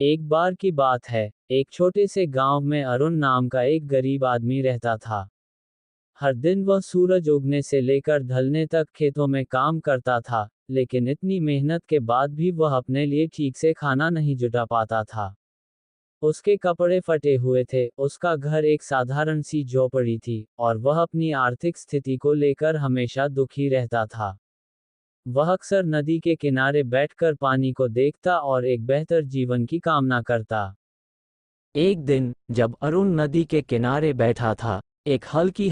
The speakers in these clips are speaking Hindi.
एक बार की बात है, एक छोटे से गांव में अरुण नाम का एक गरीब आदमी रहता था। हर दिन वह सूरज उगने से लेकर ढलने तक खेतों में काम करता था, लेकिन इतनी मेहनत के बाद भी वह अपने लिए ठीक से खाना नहीं जुटा पाता था। उसके कपड़े फटे हुए थे, उसका घर एक साधारण सी झोपड़ी थी, और वह अपनी आर्थिक स्थिति को लेकर हमेशा दुखी रहता था। वह अक्सर नदी के किनारे बैठकर पानी को देखता और एक बेहतर जीवन की कामना करता। एक दिन जब अरुण नदी के किनारे बैठा था, एक हल्की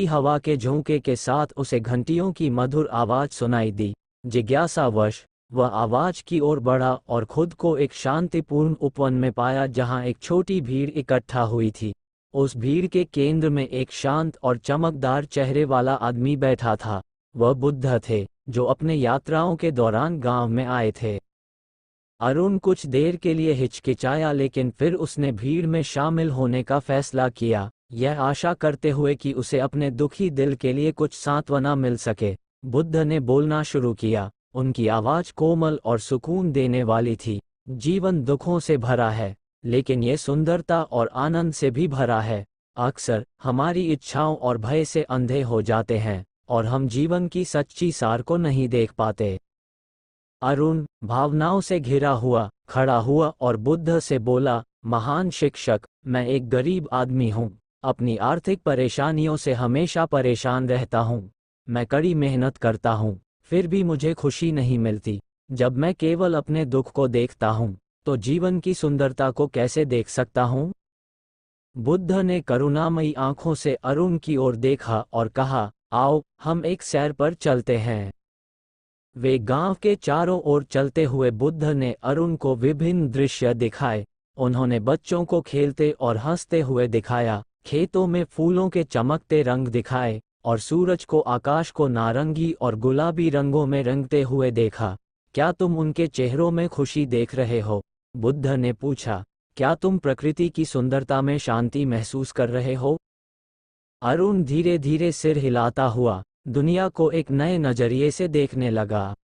हवा के झोंके के साथ उसे घंटियों की मधुर आवाज सुनाई दी। जिज्ञासावश वह आवाज की ओर बढ़ा और खुद को एक शांतिपूर्ण उपवन में पाया जहां एक छोटी भीड़ इकट्ठा हुई थी। उस भीड़ के केंद्र में एक शांत और चमकदार चेहरे वाला आदमी बैठा था। वह बुद्ध थे, जो अपने यात्राओं के दौरान गांव में आए थे। अरुण कुछ देर के लिए हिचकिचाया, लेकिन फिर उसने भीड़ में शामिल होने का फैसला किया, यह आशा करते हुए कि उसे अपने दुखी दिल के लिए कुछ सांत्वना मिल सके। बुद्ध ने बोलना शुरू किया। उनकी आवाज कोमल और सुकून देने वाली थी। जीवन दुखों से भरा है, लेकिन यह सुंदरता और आनंद से भी भरा है। अक्सर हमारी इच्छाओं और भय से अंधे हो जाते हैं, और हम जीवन की सच्ची सार को नहीं देख पाते। अरुण भावनाओं से घिरा हुआ खड़ा हुआ और बुद्ध से बोला, महान शिक्षक, मैं एक गरीब आदमी हूँ। अपनी आर्थिक परेशानियों से हमेशा परेशान रहता हूँ। मैं कड़ी मेहनत करता हूँ, फिर भी मुझे खुशी नहीं मिलती। जब मैं केवल अपने दुख को देखता हूँ, तो जीवन की सुंदरता को कैसे देख सकता हूँ? बुद्ध ने करुणामयी आंखों से अरुण की ओर देखा और कहा, आओ हम एक सैर पर चलते हैं। वे गांव के चारों ओर चलते हुए बुद्ध ने अरुण को विभिन्न दृश्य दिखाए। उन्होंने बच्चों को खेलते और हंसते हुए दिखाया, खेतों में फूलों के चमकते रंग दिखाए, और सूरज को आकाश को नारंगी और गुलाबी रंगों में रंगते हुए देखा। क्या तुम उनके चेहरों में खुशी देख रहे हो? बुद्ध ने पूछा। क्या तुम प्रकृति की सुंदरता में शांति महसूस कर रहे हो? अरुण धीरे धीरे सिर हिलाता हुआ दुनिया को एक नए नजरिए से देखने लगा।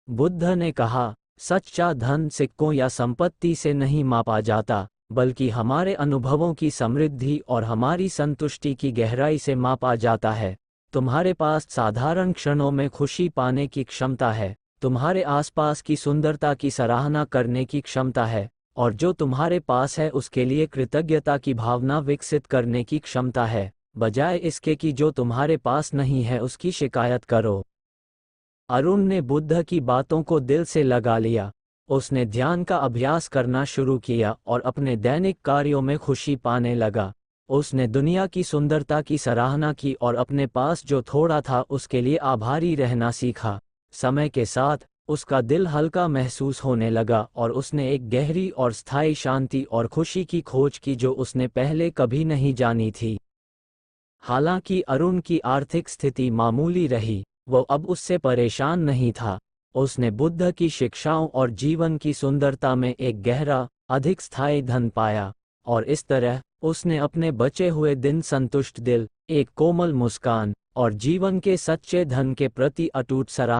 बुद्ध ने कहा, सच्चा धन सिक्कों या संपत्ति से नहीं मापा जाता, बल्कि हमारे अनुभवों की समृद्धि और हमारी संतुष्टि की गहराई से मापा जाता है। तुम्हारे पास साधारण क्षणों में खुशी पाने की क्षमता है, तुम्हारे आसपास की सुंदरता की सराहना करने की क्षमता है, और जो तुम्हारे पास है उसके लिए कृतज्ञता की भावना विकसित करने की क्षमता है, बजाय इसके कि जो तुम्हारे पास नहीं है उसकी शिकायत करो। अरुण ने बुद्ध की बातों को दिल से लगा लिया। उसने ध्यान का अभ्यास करना शुरू किया और अपने दैनिक कार्यों में खुशी पाने लगा। उसने दुनिया की सुंदरता की सराहना की और अपने पास जो थोड़ा था उसके लिए आभारी रहना सीखा। समय के साथ उसका दिल हल्का महसूस होने लगा और उसने एक गहरी और स्थायी शांति और खुशी की खोज की जो उसने पहले कभी नहीं जानी थी। हालांकि अरुण की आर्थिक स्थिति मामूली रही, वो अब उससे परेशान नहीं था। उसने बुद्ध की शिक्षाओं और जीवन की सुंदरता में एक गहरा, अधिक स्थायी धन पाया, और इस तरह उसने अपने बचे हुए दिन संतुष्ट दिल, एक कोमल मुस्कान, और जीवन के सच्चे धन के प्रति अटूट सराहना